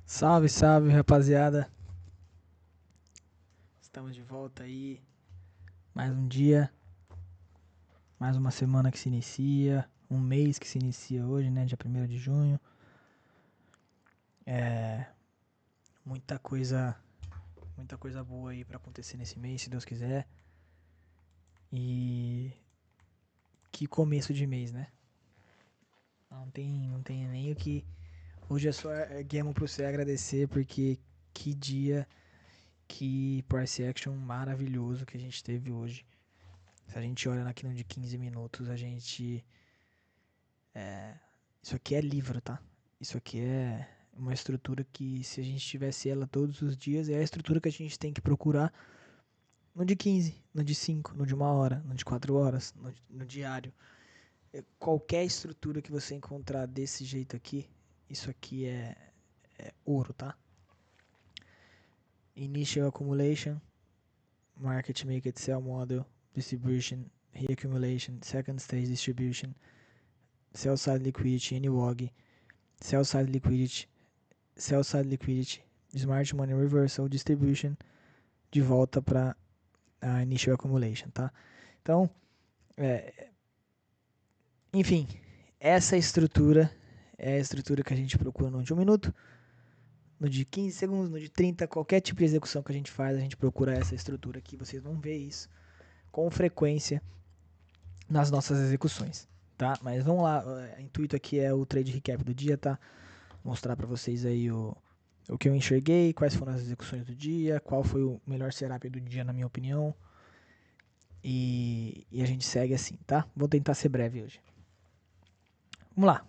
Salve, salve, rapaziada. Estamos de volta aí. Mais um dia, mais uma semana que se inicia, um mês que se inicia hoje, né? Dia 1º de junho. Muita coisa, muita coisa boa aí pra acontecer nesse mês, se Deus quiser. E que começo de mês, né? Não tem nem o que. Hoje é só erguemos pro céu agradecer, porque que dia, que price action maravilhoso que a gente teve hoje. Se a gente olha aqui no de 15 minutos, a gente. Isso aqui é livro, tá? Isso aqui é uma estrutura que, se a gente tivesse ela todos os dias, é a estrutura que a gente tem que procurar no de 15, no de 5, no de 1 hora, no de 4 horas, no diário. Qualquer estrutura que você encontrar desse jeito aqui, isso aqui é ouro, tá? Initial Accumulation, Market Maker Sell Model, Distribution, Reaccumulation, Second Stage Distribution, Sell Side Liquidity, NWOG, Sell Side Liquidity, Sell Side Liquidity, Smart Money Reversal, Distribution, de volta para a Initial Accumulation, tá? Então, enfim, essa estrutura é a estrutura que a gente procura no de 1 minuto, no de 15 segundos, no de 30, qualquer tipo de execução que a gente faz, a gente procura essa estrutura aqui. Vocês vão ver isso com frequência nas nossas execuções, tá? Mas vamos lá, o intuito aqui é o trade recap do dia, tá? Mostrar para vocês aí o que eu enxerguei, quais foram as execuções do dia, qual foi o melhor setup do dia na minha opinião. E a gente segue assim, tá? Vou tentar ser breve hoje. Vamos lá.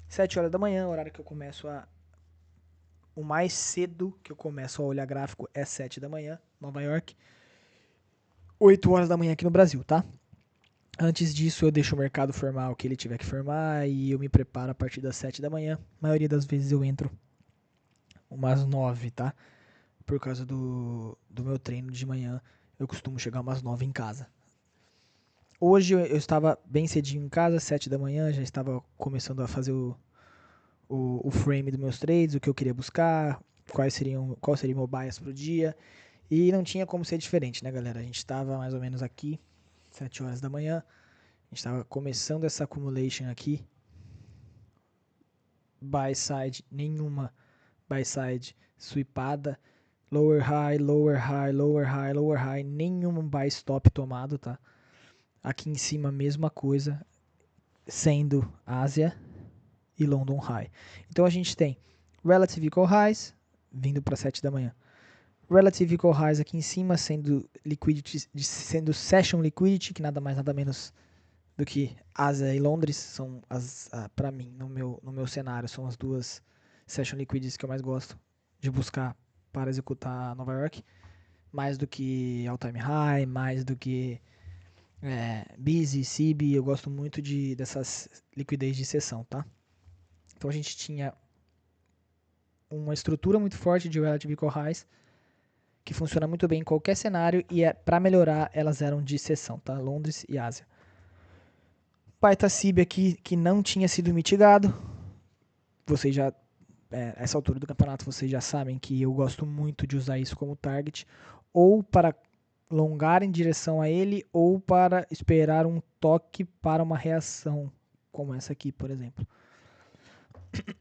7 horas da manhã, horário que eu começo a... O mais cedo que eu começo a olhar gráfico é 7 da manhã, Nova York. 8 horas da manhã aqui no Brasil, tá? Antes disso, eu deixo o mercado formar o que ele tiver que formar e eu me preparo a partir das 7 da manhã. A maioria das vezes eu entro umas 9, tá? Por causa do meu treino de manhã, eu costumo chegar umas 9 em casa. Hoje eu estava bem cedinho em casa, 7 da manhã, já estava começando a fazer o frame dos meus trades, o que eu queria buscar, qual seria o meu bias pro dia. E não tinha como ser diferente, né, galera? A gente estava mais ou menos aqui, 7 horas da manhã. A gente estava começando essa accumulation aqui. Buy side, nenhuma buy side sweepada. Lower high, lower high, lower high, lower high. Nenhum buy stop tomado, tá? Aqui em cima, mesma coisa, sendo Ásia e London High. Então a gente tem Relative Equal Highs, vindo para 7 da manhã. Relative Equal Highs aqui em cima, sendo liquidity, sendo Session Liquidity, que nada mais nada menos do que Ásia e Londres, são para mim, no meu cenário, são as duas Session Liquidities que eu mais gosto de buscar para executar Nova York. Mais do que All Time High, mais do que Busy, CIB, eu gosto muito dessas liquidez de sessão, tá? Então a gente tinha uma estrutura muito forte de Relative Equal Highs, que funciona muito bem em qualquer cenário, e para melhorar elas eram de sessão, tá? Londres e Ásia. Paita CIB aqui que não tinha sido mitigado. Vocês já, essa altura do campeonato, vocês já sabem que eu gosto muito de usar isso como target, ou para alongar em direção a ele, ou para esperar um toque para uma reação, como essa aqui, por exemplo.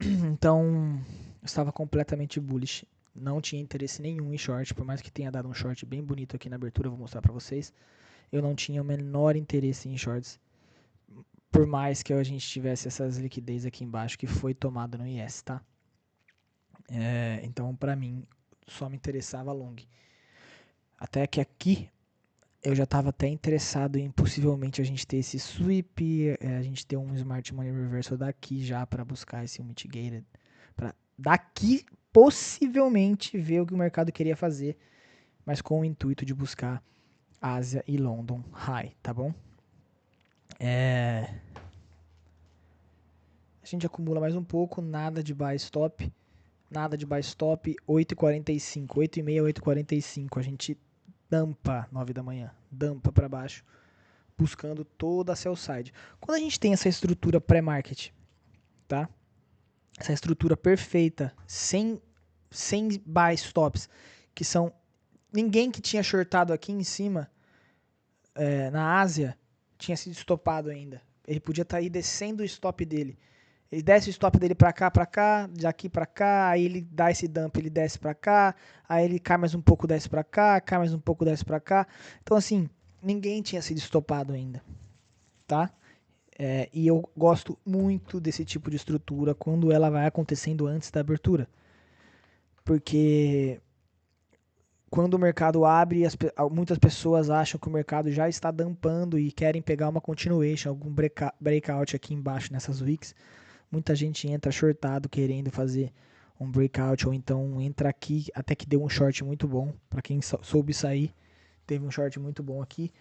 Então, eu estava completamente bullish. Não tinha interesse nenhum em short, por mais que tenha dado um short bem bonito aqui na abertura, eu vou mostrar para vocês. Eu não tinha o menor interesse em shorts, por mais que a gente tivesse essas liquidez aqui embaixo que foi tomada no IS, tá? Então, para mim, só me interessava long. Até que aqui eu já estava até interessado em possivelmente a gente ter esse sweep, a gente ter um Smart Money Reversal daqui já para buscar esse mitigated, para daqui possivelmente ver o que o mercado queria fazer, mas com o intuito de buscar Ásia e London High, tá bom? A gente acumula mais um pouco, nada de buy stop, 8h45, 8h30, 8h45, a gente dampa 9 da manhã, dampa para baixo, buscando toda a sell side. Quando a gente tem essa estrutura pré-market, tá? essa estrutura perfeita, sem buy stops, que são ninguém que tinha shortado aqui em cima, na Ásia, tinha sido estopado ainda. Ele podia estar aí descendo o stop dele. Ele desce o stop dele pra cá, daqui pra cá, aí ele dá esse dump, ele desce pra cá, aí ele cai mais um pouco, desce pra cá, cai mais um pouco, desce pra cá. Então, assim, ninguém tinha sido estopado ainda, tá? E eu gosto muito desse tipo de estrutura quando ela vai acontecendo antes da abertura. Porque quando o mercado abre, muitas pessoas acham que o mercado já está dampando e querem pegar uma continuation, algum breakout aqui embaixo nessas wicks. Muita gente entra shortado querendo fazer um breakout ou então entra aqui até que deu um short muito bom. Para quem soube sair, teve um short muito bom aqui.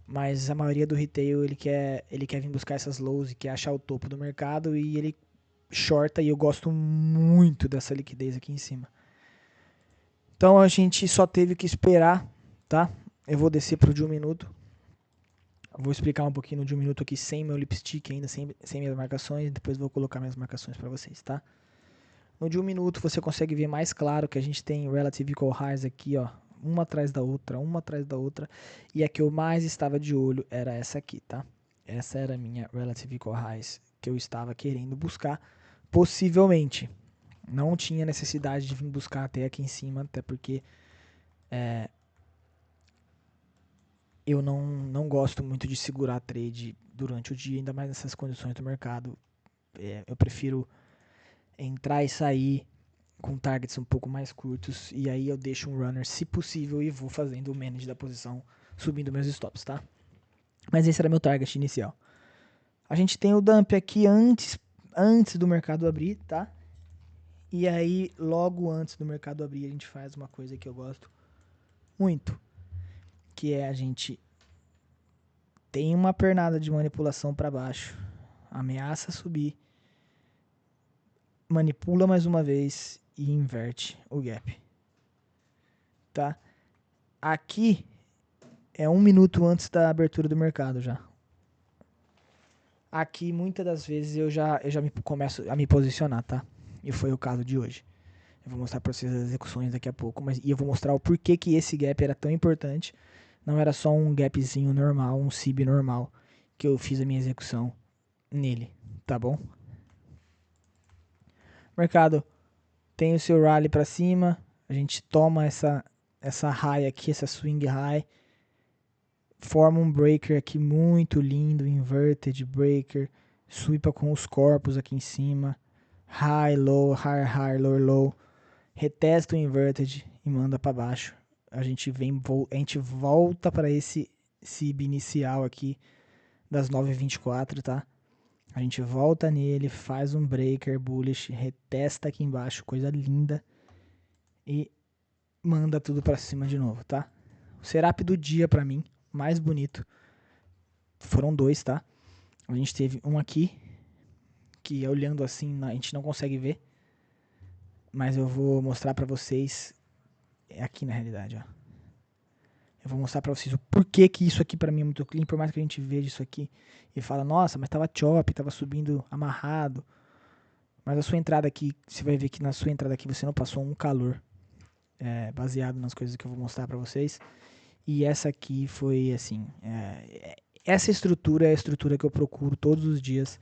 Mas a maioria do retail ele quer vir buscar essas lows e quer achar o topo do mercado e ele shorta, e eu gosto muito dessa liquidez aqui em cima. Então a gente só teve que esperar, tá? Eu vou descer pro de 1 minuto. Vou explicar um pouquinho no de 1 minuto aqui sem meu lipstick ainda, sem minhas marcações. Depois vou colocar minhas marcações para vocês, tá? No de 1 minuto você consegue ver mais claro que a gente tem Relative Equal Highs aqui, ó. Uma atrás da outra, uma atrás da outra. E a que eu mais estava de olho era essa aqui, tá? Essa era a minha Relative Equal Highs que eu estava querendo buscar, possivelmente. Não tinha necessidade de vir buscar até aqui em cima, até porque eu não gosto muito de segurar trade durante o dia, ainda mais nessas condições do mercado. Eu prefiro entrar e sair com targets um pouco mais curtos, e aí eu deixo um runner, se possível, e vou fazendo o manage da posição, subindo meus stops, tá? Mas esse era meu target inicial. A gente tem o dump aqui antes do mercado abrir, tá? E aí, logo antes do mercado abrir, a gente faz uma coisa que eu gosto muito, que é a gente tem uma pernada de manipulação para baixo, ameaça subir, manipula mais uma vez e inverte o gap, tá? Aqui é 1 minuto antes da abertura do mercado já. Aqui, muitas das vezes, eu já começo a me posicionar, tá? E foi o caso de hoje. Eu vou mostrar para vocês as execuções daqui a pouco, e eu vou mostrar o porquê que esse gap era tão importante. Não era só um gapzinho normal, um SIB normal, que eu fiz a minha execução nele, tá bom? Mercado tem o seu rally para cima, a gente toma essa high aqui, essa swing high, forma um breaker aqui muito lindo, inverted breaker, sweepa com os corpos aqui em cima, high, low, high, high, low, low, retesta o inverted e manda para baixo. A gente volta para esse SIB inicial aqui das 9h24, tá? A gente volta nele, faz um breaker bullish, retesta aqui embaixo, coisa linda, e manda tudo para cima de novo, tá? O setup do dia para mim, mais bonito, foram 2, tá? A gente teve um aqui, que olhando assim a gente não consegue ver, mas eu vou mostrar para vocês, aqui na realidade, ó. Eu vou mostrar pra vocês o porquê que isso aqui pra mim é muito clean, por mais que a gente veja isso aqui e fala, nossa, mas tava chop, tava subindo amarrado. Mas a sua entrada aqui, você vai ver que na sua entrada aqui você não passou um calor, baseado nas coisas que eu vou mostrar pra vocês. E essa aqui foi assim, essa estrutura é a estrutura que eu procuro todos os dias,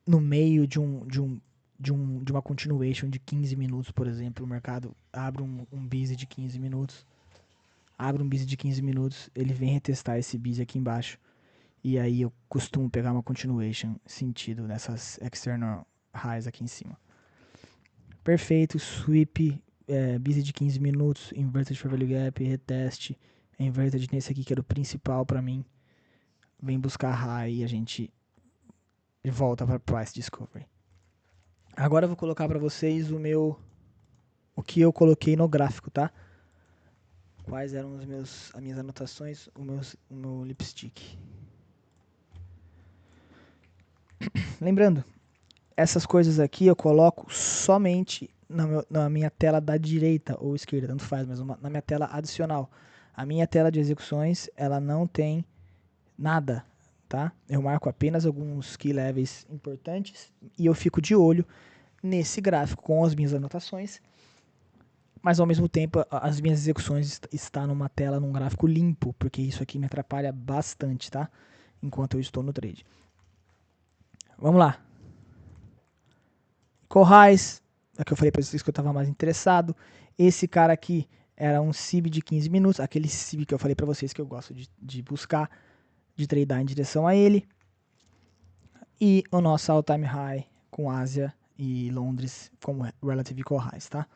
no meio de uma continuation de 15 minutos, por exemplo. O mercado abre um busy de 15 minutos, ele vem retestar esse busy aqui embaixo, e aí eu costumo pegar uma continuation sentido nessas external highs aqui em cima. Perfeito, sweep, busy de 15 minutos, inverted fair value gap, reteste, inverted nesse aqui que era o principal para mim, vem buscar high e a gente volta para price discovery. Agora eu vou colocar para vocês o que eu coloquei no gráfico, tá? Quais eram as minhas anotações, o meu lipstick. Lembrando, essas coisas aqui eu coloco somente na minha tela da direita ou esquerda, tanto faz, mas na minha tela adicional. A minha tela de execuções, ela não tem nada, tá? Eu marco apenas alguns key levels importantes e eu fico de olho nesse gráfico com as minhas anotações, mas ao mesmo tempo as minhas execuções estão numa tela, num gráfico limpo, porque isso aqui me atrapalha bastante, tá? Enquanto eu estou no trade. Vamos lá. Corrais, é que eu falei para vocês que eu estava mais interessado. Esse cara aqui era um SIB de 15 minutos, aquele SIB que eu falei para vocês que eu gosto de buscar, de tradar em direção a ele. E o nosso all-time high com Ásia e Londres como relative Corrais, tá?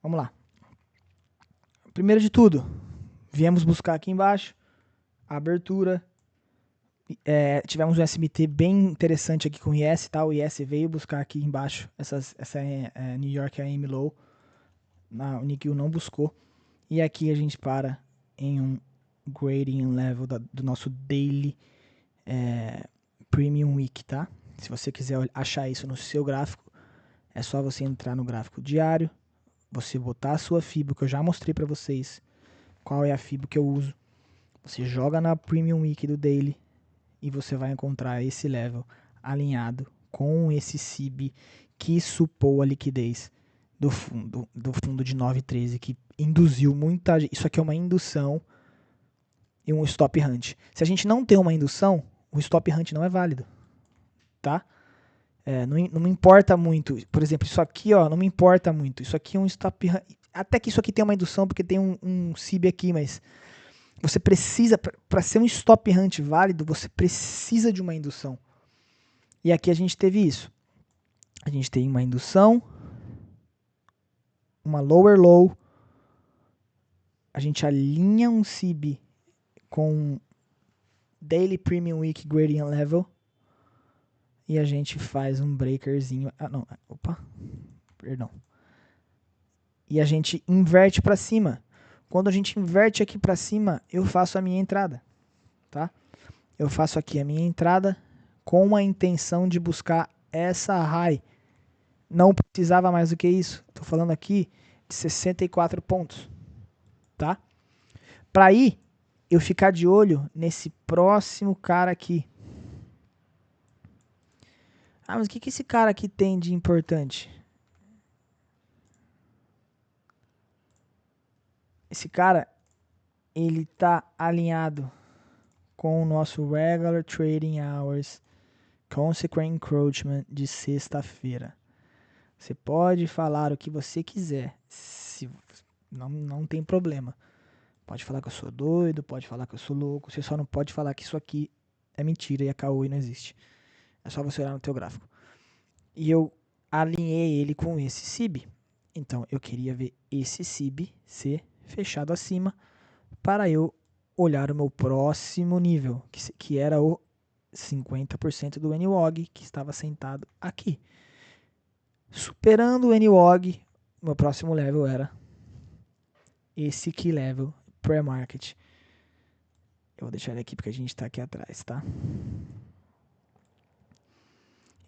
Vamos lá. Primeiro de tudo, viemos buscar aqui embaixo a abertura. Tivemos um SMT bem interessante aqui com o IS, tá? O IS veio buscar aqui embaixo essa New York AM Low. O Nikkei não buscou. E aqui a gente para em um grading level do nosso daily Premium Week, tá? Se você quiser achar isso no seu gráfico, é só você entrar no gráfico diário, você botar a sua FIBO, que eu já mostrei para vocês qual é a FIBO que eu uso. Você joga na Premium Week do daily e você vai encontrar esse level alinhado com esse SIB que supou a liquidez do fundo de 9,13, que induziu muita gente. Isso aqui é uma indução e um stop hunt. Se a gente não tem uma indução, o stop hunt não é válido, tá? Não me importa muito. Por exemplo, isso aqui, ó, não me importa muito. Isso aqui é um stop hunt. Até que isso aqui tem uma indução porque tem um SIB aqui, mas você precisa, para ser um stop hunt válido, você precisa de uma indução. E aqui a gente teve isso. A gente tem uma indução, uma lower low, a gente alinha um SIB com Daily Premium Week Gradient Level e a gente faz um breakerzinho. E a gente inverte para cima. Quando a gente inverte aqui para cima, eu faço a minha entrada, tá? Eu faço aqui a minha entrada com a intenção de buscar essa high. Não precisava mais do que isso. Estou falando aqui de 64 pontos, tá? Para aí eu ficar de olho nesse próximo cara aqui. Mas o que esse cara aqui tem de importante? Esse cara, ele tá alinhado com o nosso Regular Trading Hours Consequent Encroachment de sexta-feira. Você pode falar o que você quiser, não tem problema. Pode falar que eu sou doido, pode falar que eu sou louco, você só não pode falar que isso aqui é mentira e é caô e não existe. É só você olhar no teu gráfico. E eu alinhei ele com esse SIB. Então eu queria ver esse SIB ser fechado acima para eu olhar o meu próximo nível, que era o 50% do NWOG, que estava sentado aqui. Superando o NWOG, meu próximo level era esse key level pré-market. Eu vou deixar ele aqui porque a gente está aqui atrás, tá?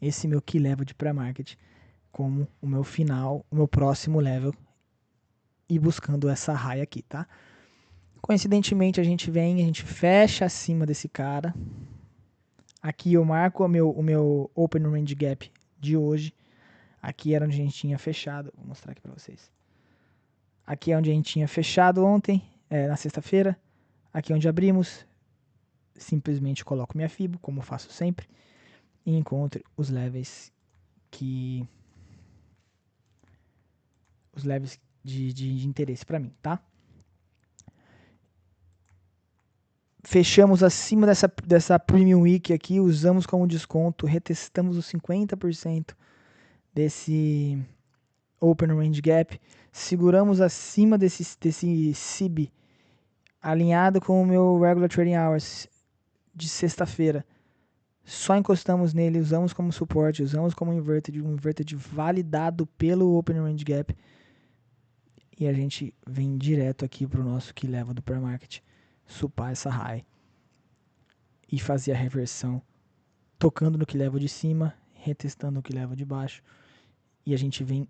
Esse meu key level de pré-market como o meu final, o meu próximo level e buscando essa high aqui, tá? Coincidentemente a gente fecha acima desse cara. Aqui eu marco o meu Open Range Gap de hoje. Aqui era onde a gente tinha fechado. Vou mostrar aqui para vocês. Aqui é onde a gente tinha fechado ontem, na sexta-feira. Aqui é onde abrimos. Simplesmente coloco minha FIBO, como faço sempre. E encontro os levels de interesse para mim, tá? Fechamos acima dessa Premium Week aqui, usamos como desconto, retestamos os 50% desse Open Range Gap, seguramos acima desse SIB, alinhado com o meu Regular Trading Hours de sexta-feira. Só encostamos nele, usamos como suporte, usamos como inverted, um inverted validado pelo Open Range Gap. E a gente vem direto aqui para o nosso key level do pré-market, supar essa high e fazer a reversão, tocando no key level de cima, retestando o key level de baixo. E a gente vem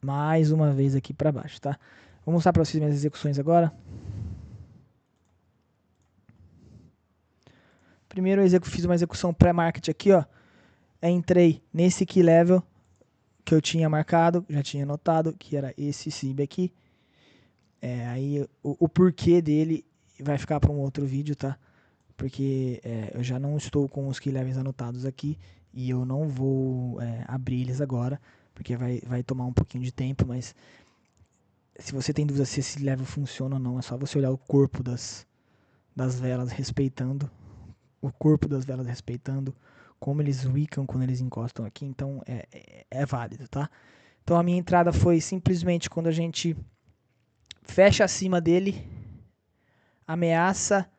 mais uma vez aqui para baixo, tá? Vou mostrar para vocês minhas execuções agora. Primeiro eu fiz uma execução pré-market aqui, ó. Entrei nesse key level que eu tinha marcado, já tinha notado, que era esse SIB aqui. Aí o porquê dele vai ficar para um outro vídeo, tá? Porque eu já não estou com os key levels anotados aqui e eu não vou abrir eles agora, porque vai tomar um pouquinho de tempo, mas se você tem dúvida se esse level funciona ou não, é só você olhar o corpo das velas respeitando, o corpo das velas respeitando, como eles wickam quando eles encostam aqui, então é válido, tá? Então a minha entrada foi simplesmente quando a gente fecha acima dele, ameaça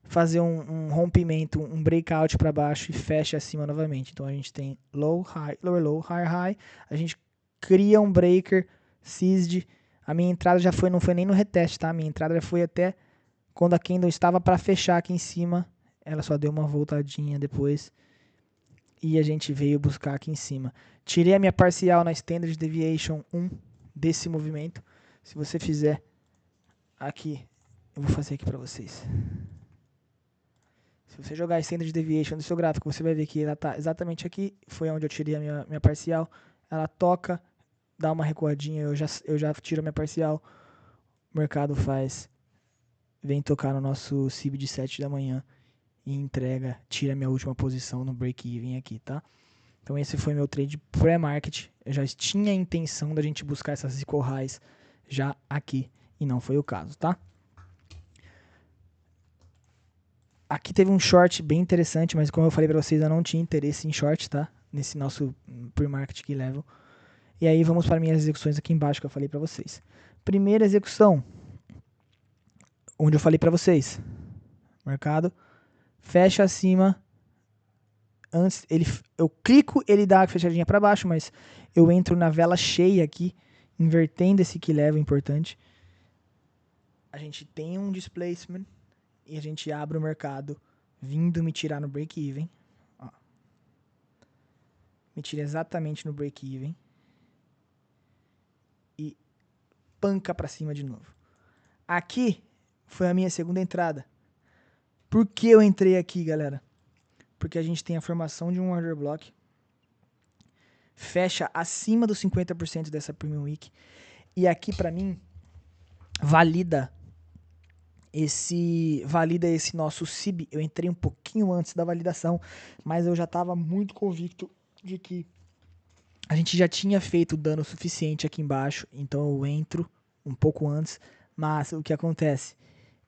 fazer um rompimento, um breakout para baixo e fecha acima novamente. Então a gente tem low, high, lower, low, higher, high. A gente cria um breaker, seized. A minha entrada já foi, não foi nem no reteste, tá? A minha entrada já foi até quando a candle estava para fechar aqui em cima. Ela só deu uma voltadinha depois. E a gente veio buscar aqui em cima. Tirei a minha parcial na Standard Deviation 1 desse movimento. Se você fizer aqui, eu vou fazer aqui para vocês. Se você jogar a Standard Deviation do seu gráfico, você vai ver que ela está exatamente aqui. Foi onde eu tirei a minha parcial. Ela toca, dá uma recuadinha, eu já tiro a minha parcial. O mercado vem tocar no nosso CIB de 7 da manhã e entrega, tira a minha última posição no break-even aqui, tá? Então esse foi meu trade pré-market. Eu já tinha a intenção da gente buscar essas equal highs já aqui e não foi o caso, tá? Aqui teve um short bem interessante, mas como eu falei para vocês, eu não tinha interesse em short, tá? Nesse nosso pre-market key level. E aí vamos para minhas execuções aqui embaixo que eu falei para vocês. Primeira execução, onde eu falei para vocês, mercado fecha acima, antes eu clico, ele dá a fechadinha para baixo, mas eu entro na vela cheia aqui, invertendo esse key level importante. A gente tem um displacement e a gente abre o mercado vindo me tirar no break-even. Me tira exatamente no break-even. E panca para cima de novo. Aqui foi a minha segunda entrada. Por que eu entrei aqui, galera? Porque a gente tem a formação de um order block. Fecha acima dos 50% dessa Premium Week. E aqui, para mim, valida esse nosso CIB. Eu entrei um pouquinho antes da validação, mas eu já estava muito convicto de que a gente já tinha feito dano suficiente aqui embaixo, então eu entro um pouco antes, mas o que acontece?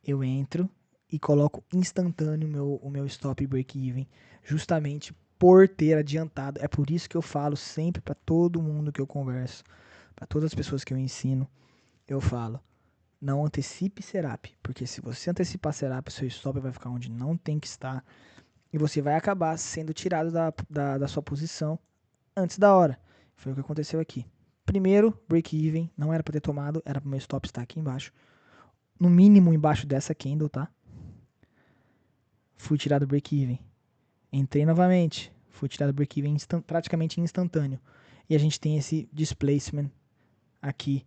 Eu entro e coloco instantâneo o meu stop break-even, justamente por ter adiantado. É por isso que eu falo sempre para todo mundo que eu converso, para todas as pessoas que eu ensino, eu falo, não antecipe Serap, porque se você antecipar Serap, seu stop vai ficar onde não tem que estar e você vai acabar sendo tirado da sua posição antes da hora. Foi o que aconteceu aqui. Primeiro, break-even, não era para ter tomado, era para o meu stop estar aqui embaixo. No mínimo embaixo dessa candle, tá? Fui tirado break-even. Entrei novamente, fui tirado break-even praticamente instantâneo. E a gente tem esse displacement aqui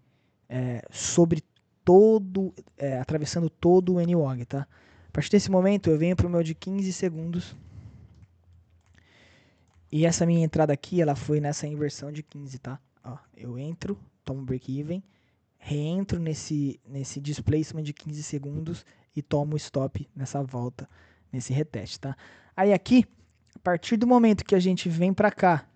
sobre todo, atravessando todo o NWOG, tá? A partir desse momento eu venho para o meu de 15 segundos. E essa minha entrada aqui, ela foi nessa inversão de 15, tá? Ó, eu entro, tomo break-even, reentro nesse displacement de 15 segundos e tomo stop nessa volta, nesse reteste, tá? Aí aqui, a partir do momento que a gente vem pra cá,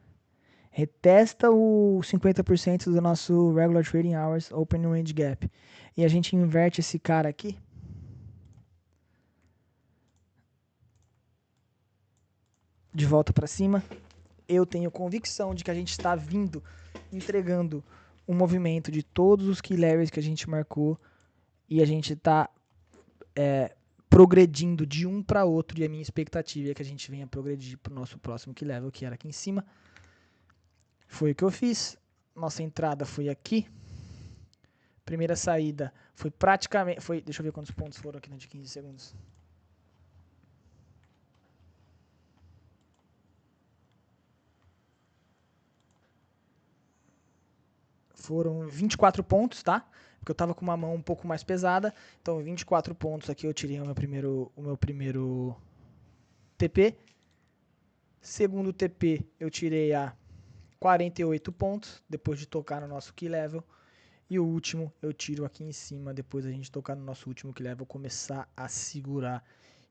retesta o 50% do nosso regular trading hours open range gap e a gente inverte esse cara aqui, de volta pra cima, eu tenho convicção de que a gente está vindo, entregando um movimento de todos os key levels que a gente marcou e a gente está progredindo de um para outro e a minha expectativa é que a gente venha progredir para o nosso próximo key level, que era aqui em cima. Foi o que eu fiz. Nossa entrada foi aqui. Primeira saída foi praticamente... deixa eu ver quantos pontos foram aqui de 15 segundos. Foram 24 pontos, tá? Porque eu tava com uma mão um pouco mais pesada. Então, 24 pontos aqui eu tirei o meu primeiro TP. Segundo TP, eu tirei a 48 pontos, depois de tocar no nosso key level. E o último, eu tiro aqui em cima, depois a gente tocar no nosso último key level, começar a segurar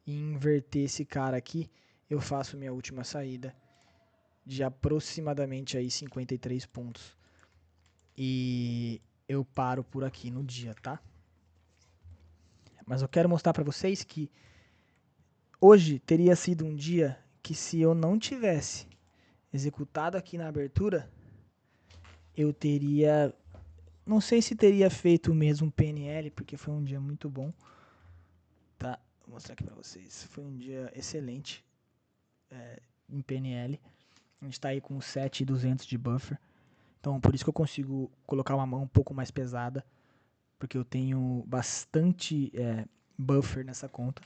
e inverter esse cara aqui. Eu faço minha última saída de aproximadamente aí 53 pontos. E eu paro por aqui no dia, tá? Mas eu quero mostrar pra vocês que hoje teria sido um dia que, se eu não tivesse executado aqui na abertura, eu teria... Não sei se teria feito o mesmo PNL, porque foi um dia muito bom. Tá? Vou mostrar aqui pra vocês. Foi um dia excelente em PNL. A gente tá aí com 7.200 de buffer. Então, por isso que eu consigo colocar uma mão um pouco mais pesada, porque eu tenho bastante buffer nessa conta.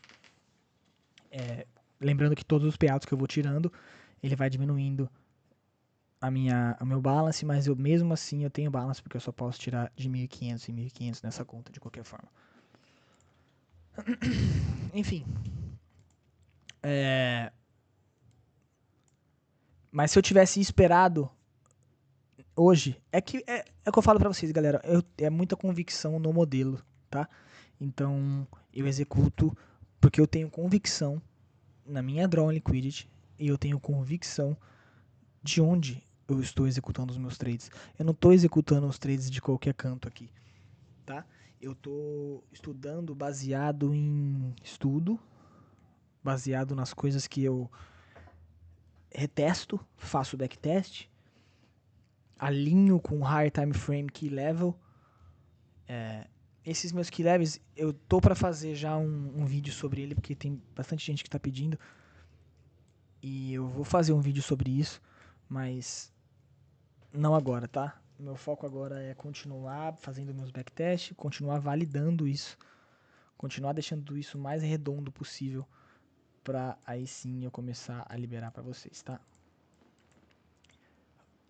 Lembrando que todos os payouts que eu vou tirando, ele vai diminuindo o meu balance, mas eu mesmo assim eu tenho balance, porque eu só posso tirar de 1.500 em 1.500 nessa conta, de qualquer forma. Enfim. Mas se eu tivesse esperado hoje, é que eu falo pra vocês, galera, é muita convicção no modelo, tá? Então, eu executo porque eu tenho convicção na minha draw liquidity e eu tenho convicção de onde eu estou executando os meus trades. Eu não estou executando os trades de qualquer canto aqui, tá? Eu estou estudando baseado em estudo, baseado nas coisas que eu retesto, faço backtest, alinho com higher time frame key level. Esses meus key levels, eu tô para fazer já um vídeo sobre ele, porque tem bastante gente que tá pedindo. E eu vou fazer um vídeo sobre isso, mas não agora, tá? Meu foco agora é continuar fazendo meus backtests, continuar validando isso, continuar deixando isso o mais redondo possível, pra aí sim eu começar a liberar pra vocês, tá?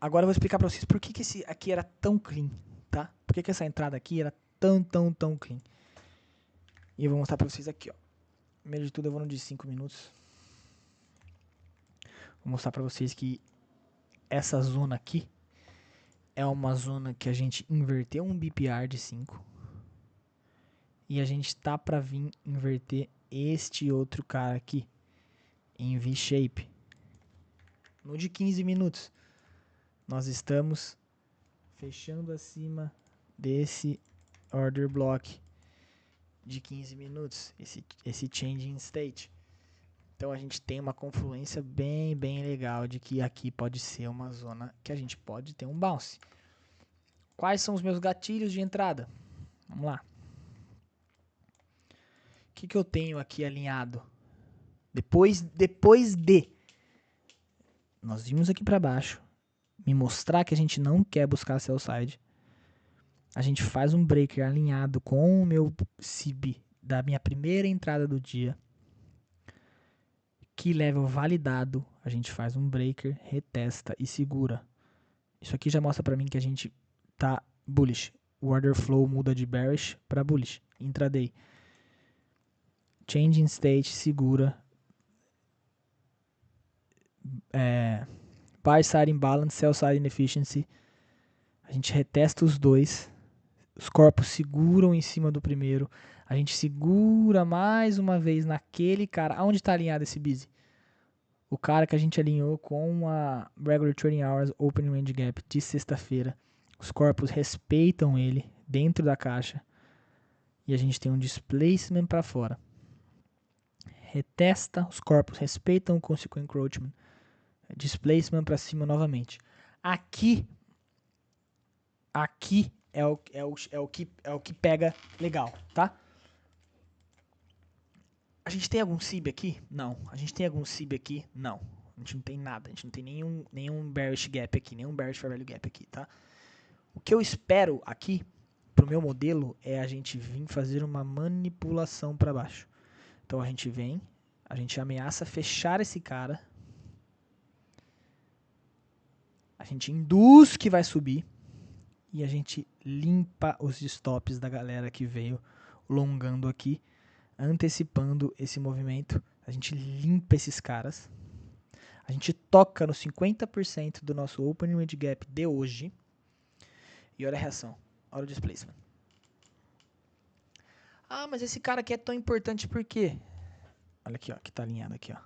Agora eu vou explicar pra vocês por que esse aqui era tão clean, tá? Por que essa entrada aqui era tão clean. E eu vou mostrar pra vocês aqui, ó. Primeiro de tudo eu vou no de 5 minutos. Vou mostrar pra vocês que essa zona aqui é uma zona que a gente inverteu um BPR de 5. E a gente tá pra vir inverter este outro cara aqui em V-shape. No de 15 minutos. Nós estamos fechando acima desse order block de 15 minutos. Esse changing state. Então a gente tem uma confluência bem legal de que aqui pode ser uma zona que a gente pode ter um bounce. Quais são os meus gatilhos de entrada? Vamos lá. O que eu tenho aqui alinhado? Depois de nós vimos aqui para baixo, me mostrar que a gente não quer buscar sell side, a gente faz um breaker alinhado com o meu CB da minha primeira entrada do dia, key level validado, a gente faz um breaker, retesta e segura. Isso aqui já mostra para mim que a gente tá bullish. O order flow muda de bearish para bullish, intraday. Changing state, segura. Buy side imbalance, sell side inefficiency. A gente retesta os dois. Os corpos seguram em cima do primeiro. A gente segura mais uma vez naquele cara. Aonde está alinhado esse busy? O cara que a gente alinhou com a Regular Trading Hours Open Range Gap de sexta-feira. Os corpos respeitam ele dentro da caixa. E a gente tem um displacement para fora. Retesta, os corpos respeitam o consequent encroachment. Displacement para cima novamente. Aqui é o que pega legal, tá? A gente tem algum SIB aqui? Não. A gente tem algum SIB aqui? Não. A gente não tem nada. A gente não tem nenhum bearish gap aqui, nenhum bearish fair value gap aqui, tá? O que eu espero aqui pro meu modelo é a gente vir fazer uma manipulação para baixo. Então a gente vem, a gente ameaça fechar esse cara. A gente induz que vai subir. E a gente limpa os stops da galera que veio longando aqui, antecipando esse movimento. A gente limpa esses caras. A gente toca no 50% do nosso Open Range Gap de hoje. E olha a reação. Olha o displacement. Ah, mas esse cara aqui é tão importante por quê? Olha aqui, ó, que tá alinhado aqui, ó.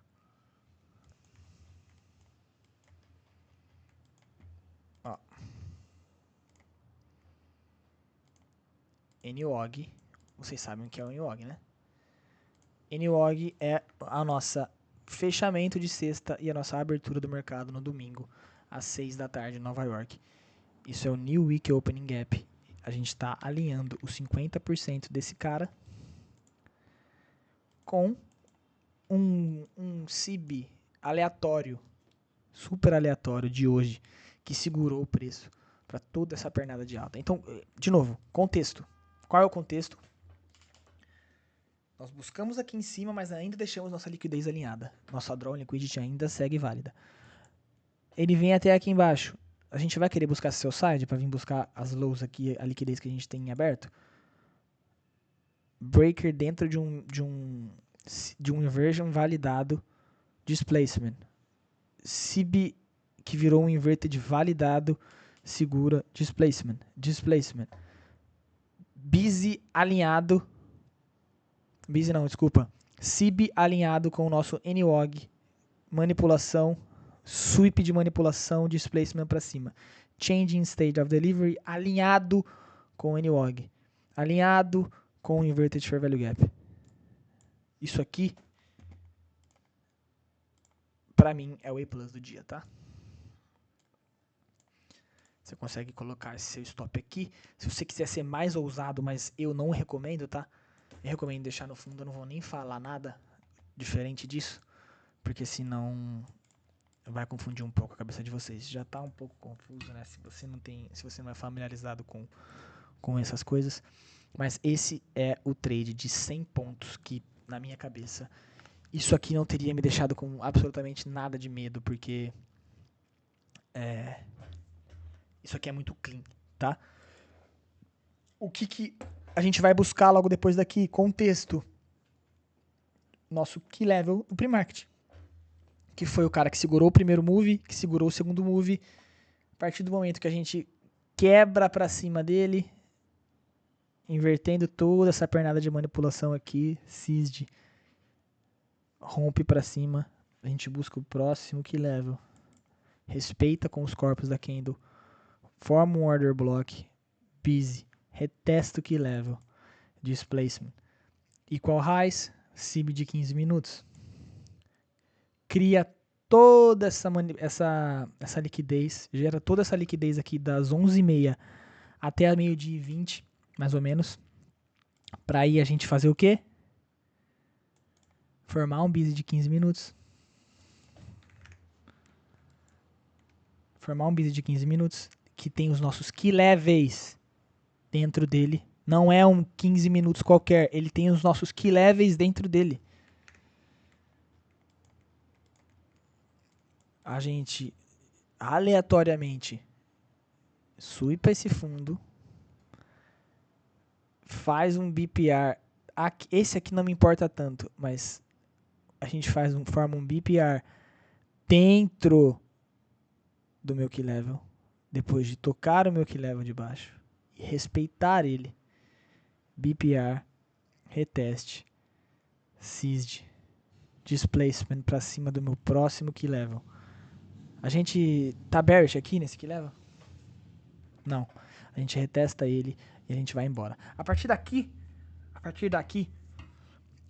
Ó. NWOG. Vocês sabem o que é o NWOG, né? NWOG é a nossa fechamento de sexta e a nossa abertura do mercado no domingo, às 6 da tarde em Nova York. Isso é o New Week Opening Gap. A gente está alinhando os 50% desse cara com um CIB aleatório, super aleatório de hoje, que segurou o preço para toda essa pernada de alta. Então, de novo, contexto. Qual é o contexto? Nós buscamos aqui em cima, mas ainda deixamos nossa liquidez alinhada. Nossa draw liquidity ainda segue válida. Ele vem até aqui embaixo. A gente vai querer buscar seu side para vir buscar as lows aqui, a liquidez que a gente tem em aberto. Breaker dentro de um inversion validado displacement. CIB que virou um inverted validado segura displacement. Busy alinhado. Busy não, desculpa. CIB alinhado com o nosso NWOG. Manipulação. Sweep de manipulação, displacement para cima. Changing state of delivery alinhado com o NWOG. Alinhado com o inverted fair value gap. Isso aqui, para mim, é o A+ do dia, tá? Você consegue colocar esse seu stop aqui. Se você quiser ser mais ousado, mas eu não recomendo, tá? Eu recomendo deixar no fundo, eu não vou nem falar nada diferente disso, porque senão vai confundir um pouco a cabeça de vocês. Já tá um pouco confuso, né? Se você não é familiarizado com essas coisas. Mas esse é o trade de 100 pontos que, na minha cabeça, isso aqui não teria me deixado com absolutamente nada de medo, porque isso aqui é muito clean, tá? O que a gente vai buscar logo depois daqui? Contexto. Nosso key level do pre-market. Que foi o cara que segurou o primeiro move, que segurou o segundo move. A partir do momento que a gente quebra pra cima dele, invertendo toda essa pernada de manipulação aqui, CISD, rompe pra cima, a gente busca o próximo key level. Respeita com os corpos da candle. Forma um order block. Busy. Retesta o key level. Displacement. Equal highs. CIB de 15 minutos. Cria toda essa liquidez. Gera toda essa liquidez aqui das 11h30 até a meio-dia e 20, mais ou menos. Para aí a gente fazer o quê? Formar um busy de 15 minutos. Formar um busy de 15 minutos que tem os nossos key levels dentro dele. Não é um 15 minutos qualquer. Ele tem os nossos key levels dentro dele. A gente aleatoriamente sweepa esse fundo. Faz um BPR. Esse aqui não me importa tanto, mas a gente forma um BPR dentro do meu key level. Depois de tocar o meu key level de baixo e respeitar ele. BPR, reteste, CISD, displacement para cima do meu próximo key level. A gente tá bearish aqui nesse key level? Não. A gente retesta ele e a gente vai embora. A partir daqui,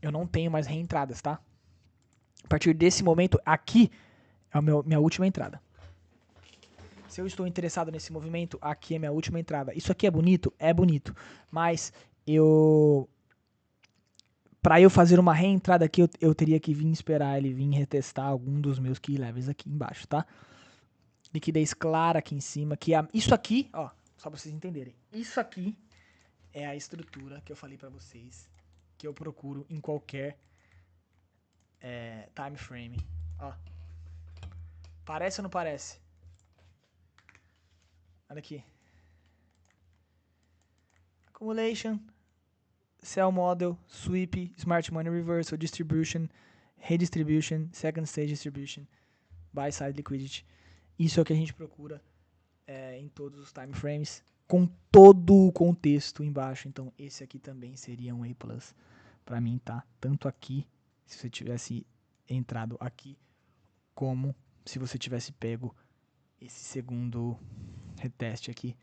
eu não tenho mais reentradas, tá? A partir desse momento, aqui é a minha última entrada. Se eu estou interessado nesse movimento, aqui é minha última entrada. Isso aqui é bonito? É bonito. Mas para eu fazer uma reentrada aqui, eu teria que vir esperar ele vir retestar algum dos meus key levels aqui embaixo, tá? Liquidez clara aqui em cima. Isso aqui, ó, só pra vocês entenderem. Isso aqui é a estrutura que eu falei pra vocês, que eu procuro em qualquer time frame. Ó. Parece ou não parece? Olha aqui. Accumulation, Sell Model, Sweep, Smart Money Reversal, Distribution, redistribution, second stage distribution, buy side liquidity. Isso é o que a gente procura em todos os time frames, com todo o contexto embaixo. Então esse aqui também seria um A+, para mim, tá? Tanto aqui, se você tivesse entrado aqui, como se você tivesse pego esse segundo reteste aqui,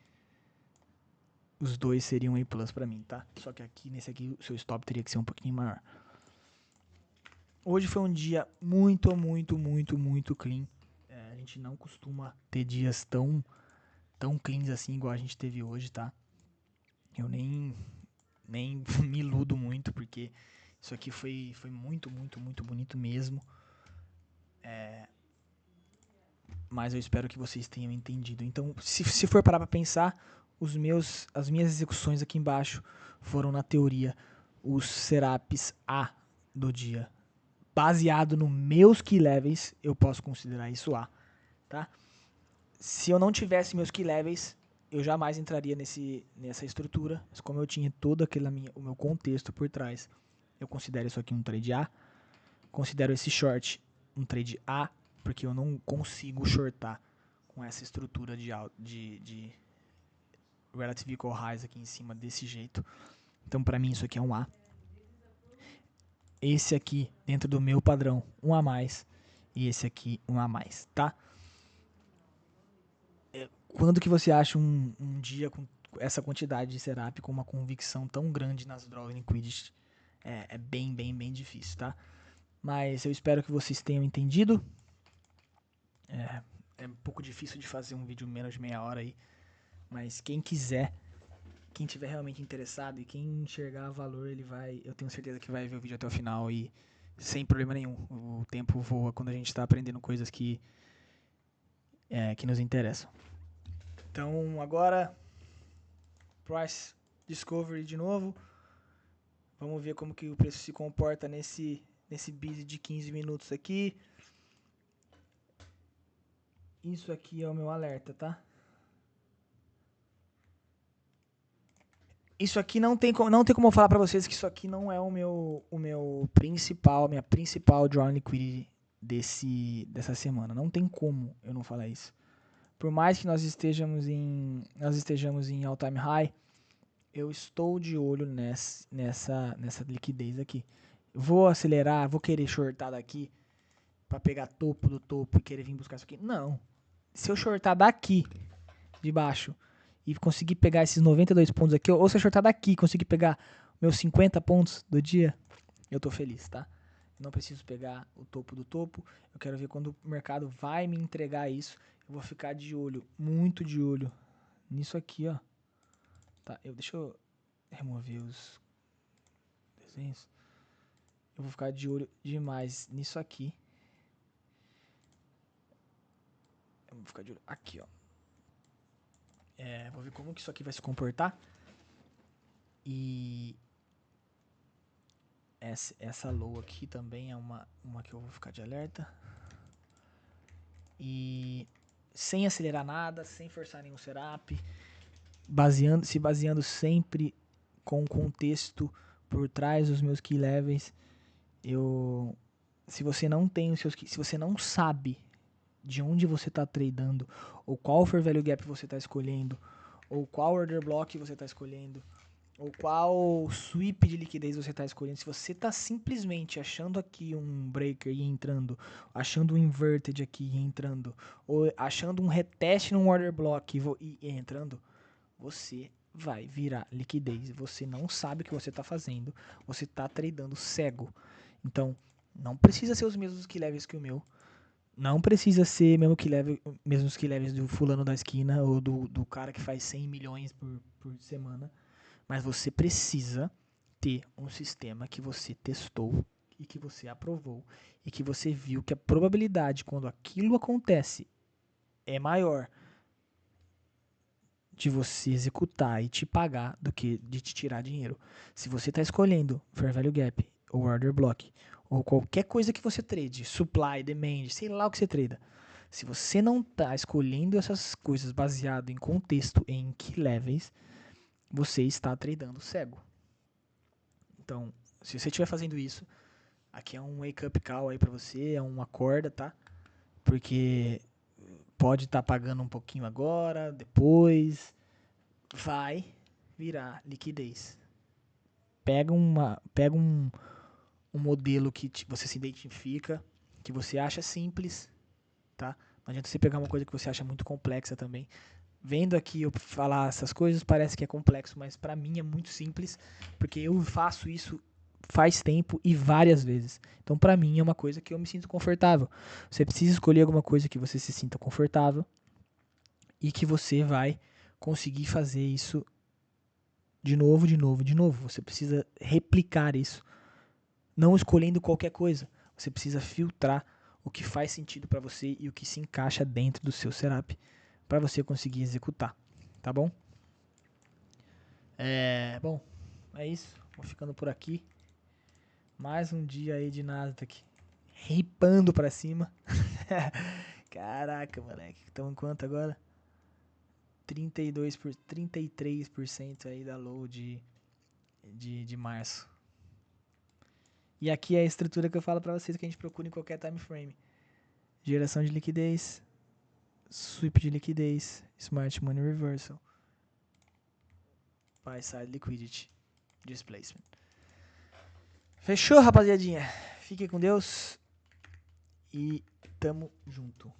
os dois seriam A+ para mim, tá? Só que aqui, nesse aqui, o seu stop teria que ser um pouquinho maior. Hoje foi um dia muito clean. A gente não costuma ter dias tão cleans assim, igual a gente teve hoje, tá? Eu nem me iludo muito, porque isso aqui foi muito bonito mesmo. Mas eu espero que vocês tenham entendido. Então, se for parar pra pensar, as minhas execuções aqui embaixo foram, na teoria, os Serapes A do dia. Baseado nos meus key levels, eu posso considerar isso A, tá? Se eu não tivesse meus key levels, eu jamais entraria nessa estrutura. Mas como eu tinha todo o meu contexto por trás, eu considero isso aqui um trade A. Considero esse short um trade A, porque eu não consigo shortar com essa estrutura de relative equal highs aqui em cima desse jeito. Então, para mim, isso aqui é um A. Esse aqui, dentro do meu padrão, um A+. E esse aqui, um A+, tá? Quando que você acha um dia com essa quantidade de Serap com uma convicção tão grande nas draws liquidity? É bem difícil, tá? Mas eu espero que vocês tenham entendido. É um pouco difícil de fazer um vídeo menos de meia hora aí. Mas quem quiser, quem tiver realmente interessado e quem enxergar valor, eu tenho certeza que vai ver o vídeo até o final e sem problema nenhum. O tempo voa quando a gente está aprendendo coisas que nos interessam. Então agora, Price Discovery de novo. Vamos ver como que o preço se comporta nesse busy de 15 minutos aqui. Isso aqui é o meu alerta, tá? Isso aqui não tem como eu falar pra vocês que isso aqui não é minha principal draw liquidity dessa semana. Não tem como eu não falar isso. Por mais que nós estejamos em all time high, eu estou de olho nessa liquidez aqui. Vou acelerar, vou querer shortar daqui pra pegar topo do topo e querer vir buscar isso aqui. Não. Se eu shortar daqui, de baixo, e conseguir pegar esses 92 pontos aqui, ou se eu shortar daqui e conseguir pegar meus 50 pontos do dia, eu tô feliz, tá? Não preciso pegar o topo do topo. Eu quero ver quando o mercado vai me entregar isso. Eu vou ficar de olho, muito de olho, nisso aqui, ó. Tá, deixa eu remover os desenhos. Eu vou ficar de olho demais nisso aqui. Eu vou ficar de olho aqui, ó. Vou ver como que isso aqui vai se comportar. E essa low aqui também é uma que eu vou ficar de alerta. E sem acelerar nada, sem forçar nenhum Serap, se baseando sempre com o contexto por trás dos meus key levels. Se você não tem os seus se você não sabe de onde você está tradando, ou qual fair value gap você está escolhendo, ou qual order block você está escolhendo, ou qual sweep de liquidez você está escolhendo, se você está simplesmente achando aqui um breaker e entrando, achando um inverted aqui e entrando, ou achando um retest num order block e entrando, você vai virar liquidez. Você não sabe o que você está fazendo, você está tradando cego. Então, não precisa ser os mesmos key levels que o meu. Não precisa ser mesmos key levels do fulano da esquina ou do cara que faz 100 milhões por semana. Mas você precisa ter um sistema que você testou e que você aprovou e que você viu que a probabilidade quando aquilo acontece é maior de você executar e te pagar do que de te tirar dinheiro. Se você está escolhendo Fair Value Gap ou Order Block ou qualquer coisa que você trade, Supply, Demand, sei lá o que você trada, se você não está escolhendo essas coisas baseado em contexto, em key levels, você está tradando cego. Então, se você estiver fazendo isso, Aqui é um wake up call aí pra você, é uma acorda, tá? Porque pode estar pagando um pouquinho agora, depois vai virar liquidez. Pega um modelo que você se identifica, que você acha simples, tá? Não adianta você pegar uma coisa que você acha muito complexa também. Vendo aqui eu falar essas coisas, parece que é complexo, mas pra mim é muito simples, porque eu faço isso faz tempo e várias vezes. Então pra mim é uma coisa que eu me sinto confortável. Você precisa escolher alguma coisa que você se sinta confortável e que você vai conseguir fazer isso de novo, de novo, de novo. Você precisa replicar isso, não escolhendo qualquer coisa. Você precisa filtrar o que faz sentido para você e o que se encaixa dentro do seu setup para você conseguir executar, tá bom? Bom, é isso. Vou ficando por aqui. Mais um dia aí de Nasdaq ripando para cima. Caraca, moleque. Estamos em quanto agora? 33% aí da low de março. E aqui é a estrutura que eu falo para vocês que a gente procura em qualquer time frame. Geração de liquidez, sweep de liquidez, smart money reversal, buy side liquidity, displacement. Fechou, rapaziadinha? Fiquem com Deus e tamo junto.